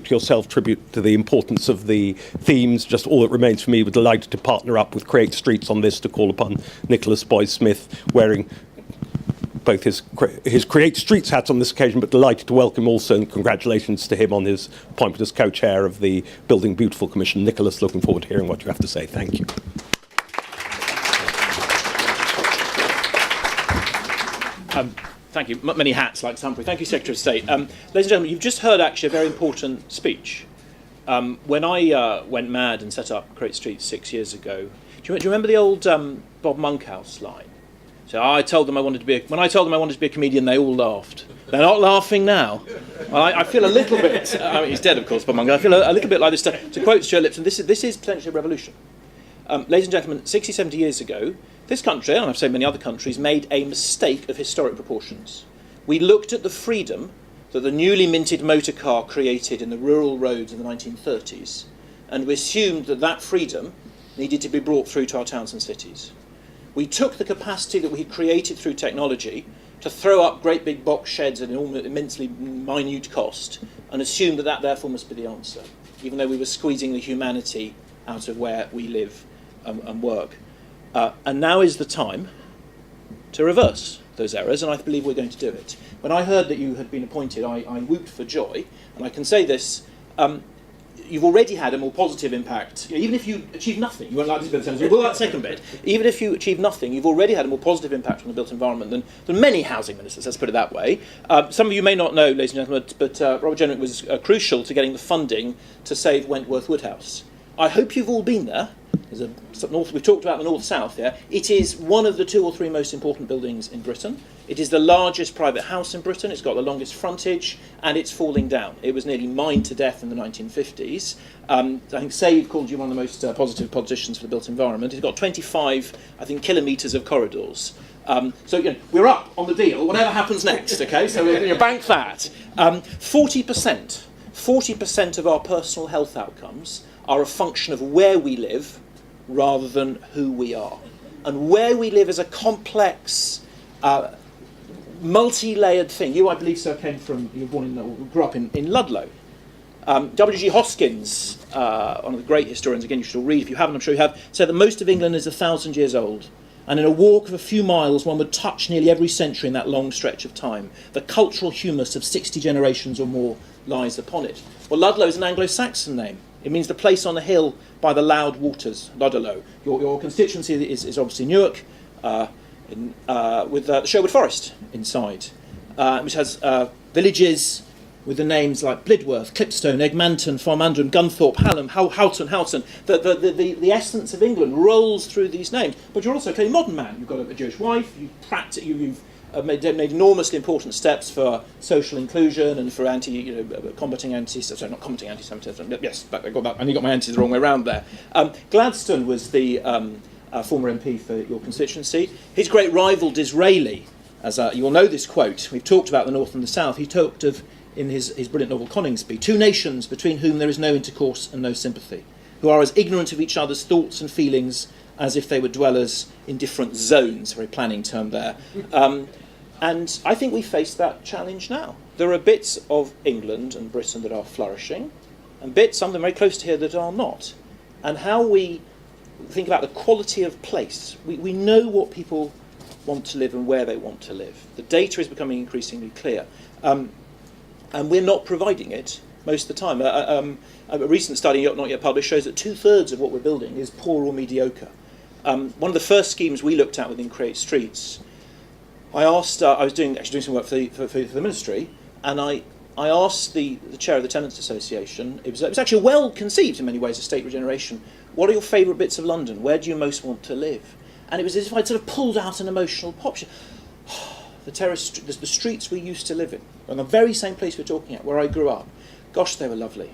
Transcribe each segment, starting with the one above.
to yourself, tribute to the importance of the themes. Just all that remains for me, we're delighted to partner up with Create Streets on this, to call upon Nicholas Boyd-Smith, wearing both his Create Streets hats on this occasion, but delighted to welcome also, and congratulations to him on his appointment as co-chair of the Building Beautiful Commission. Nicholas, looking forward to hearing what you have to say. Thank you. Thank you. Many hats, like Humphrey. Thank you, Secretary of State. Ladies and gentlemen, you've just heard actually a very important speech. When I went mad and set up Create Streets 6 years ago, do you remember the old Bob Monkhouse line? So when I told them I wanted to be a comedian, they all laughed. They're not laughing now. Well, I feel a little bit. I mean, he's dead, of course, Bob Monkhouse. I feel a little bit like this. To quote Stuart Lipton, this is potentially a revolution. Ladies and gentlemen, 60, 70 years ago, this country, and I've said many other countries, made a mistake of historic proportions. We looked at the freedom that the newly minted motor car created in the rural roads in the 1930s, and we assumed that that freedom needed to be brought through to our towns and cities. We took the capacity that we had created through technology to throw up great big box sheds at an immensely minute cost, and assumed that that therefore must be the answer, even though we were squeezing the humanity out of where we live and work. And now is the time to reverse those errors, and I believe we're going to do it. When I heard that you had been appointed, I whooped for joy, and I can say this, you've already had a more positive impact. You know, even if you achieve nothing, you won't like this bit of sentence, we'll that second bit, even if you achieve nothing, you've already had a more positive impact on the built environment than many housing ministers, let's put it that way. Some of you may not know, ladies and gentlemen, but Robert Jenrick was crucial to getting the funding to save Wentworth Woodhouse. I hope you've all been there. We've talked about the north-south here. It is one of the 2 or 3 most important buildings in Britain. It is the largest private house in Britain. It's got the longest frontage, and it's falling down. It was nearly mined to death in the 1950s. I think Save called you one of the most positive politicians for the built environment. It's got 25, I think, kilometres of corridors. So, you know, we're up on the deal, whatever happens next, okay? So you bank that. 40% of our personal health outcomes are a function of where we live rather than who we are. And where we live is a complex, multi-layered thing. You, I believe, sir, grew up in Ludlow. W.G. Hoskins, one of the great historians, again, you should all read, if you haven't, I'm sure you have, said that most of England is 1,000 years old. And in a walk of a few miles, one would touch nearly every century in that long stretch of time. The cultural humus of 60 generations or more lies upon it. Well, Ludlow is an Anglo-Saxon name. It means the place on a hill by the loud waters, Ludlow. Your constituency is obviously Newark, with the Sherwood Forest inside, which has villages with the names like Blidworth, Clipstone, Egmanton, Farmandrum, Gunthorpe, Hallam, Houghton. The essence of England rolls through these names. But you're also a clearly modern man. You've got a Jewish wife. You've made enormously important steps for social inclusion and for combating anti-Semitism. Yes, but I got that. And you got my antis the wrong way around there. Gladstone was the former MP for your constituency. His great rival Disraeli, as you will know this quote. We've talked about the North and the South. He talked of, in his brilliant novel Coningsby, 2 nations between whom there is no intercourse and no sympathy, who are as ignorant of each other's thoughts and feelings as if they were dwellers in different zones, very planning term there. And I think we face that challenge now. There are bits of England and Britain that are flourishing, and bits, some of them very close to here, that are not. And how we think about the quality of place. We know what people want to live and where they want to live. The data is becoming increasingly clear. And we're not providing it most of the time. A recent study, not yet published, shows that 2/3 of what we're building is poor or mediocre. One of the first schemes we looked at within Create Streets, I asked, I was doing some work for the ministry, and I asked the chair of the Tenants Association, it was actually well conceived in many ways, estate regeneration, what are your favourite bits of London? Where do you most want to live? And it was as if I'd sort of pulled out an emotional pop. The streets we used to live in the very same place we're talking at, where I grew up, gosh, they were lovely.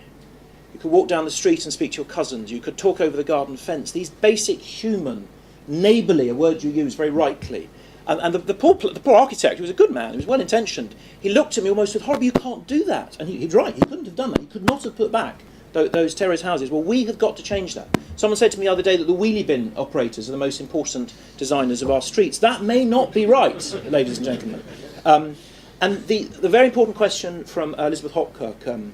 You could walk down the street and speak to your cousins. You could talk over the garden fence. These basic human, neighbourly, a word you use very rightly. And the poor architect, who was a good man, he was well-intentioned, he looked at me almost with horror, you can't do that. And he's right, he couldn't have done that. He could not have put back those terrace houses. Well, we have got to change that. Someone said to me the other day that the wheelie bin operators are the most important designers of our streets. That may not be right, ladies and gentlemen. And the very important question from Elizabeth Hopkirk,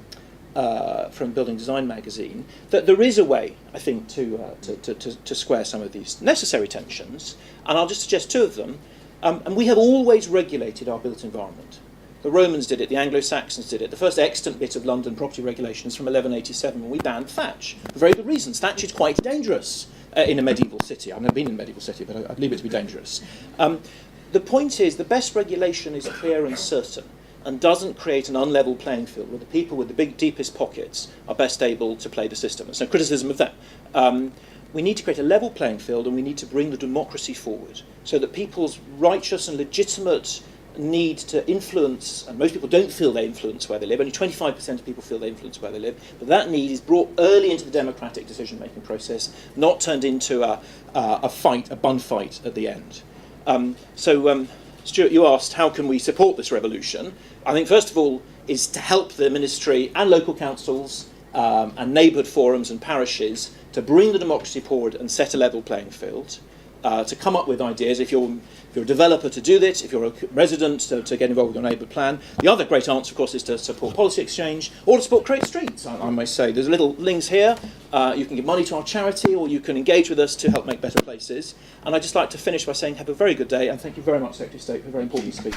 from Building Design magazine, that there is a way, I think, to square some of these necessary tensions, and I'll just suggest two of them. And we have always regulated our built environment. The Romans did it, the Anglo-Saxons did it. The first extant bit of London property regulation is from 1187 when we banned thatch, for very good reasons. Thatch is quite dangerous in a medieval city. I've never been in a medieval city, but I believe it to be dangerous. The point is, the best regulation is clear and certain, and doesn't create an unlevel playing field where the people with the big, deepest pockets are best able to play the system. There's no criticism of that. We need to create a level playing field, and we need to bring the democracy forward so that people's righteous and legitimate need to influence, and most people don't feel they influence where they live, only 25% of people feel they influence where they live, but that need is brought early into the democratic decision-making process, not turned into a fight, a bun fight at the end. Stuart, you asked how can we support this revolution. I think first of all is to help the ministry and local councils and neighbourhood forums and parishes to bring the democracy forward and set a level playing field, to come up with ideas. If you're a developer, to do this, if you're a resident, to get involved with your neighbourhood plan. The other great answer, of course, is to support Policy Exchange or to support Create Streets, I may say. There's little links here. You can give money to our charity, or you can engage with us to help make better places. And I'd just like to finish by saying have a very good day, and thank you very much, Secretary of State, for a very important speech.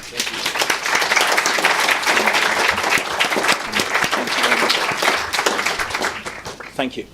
Thank you.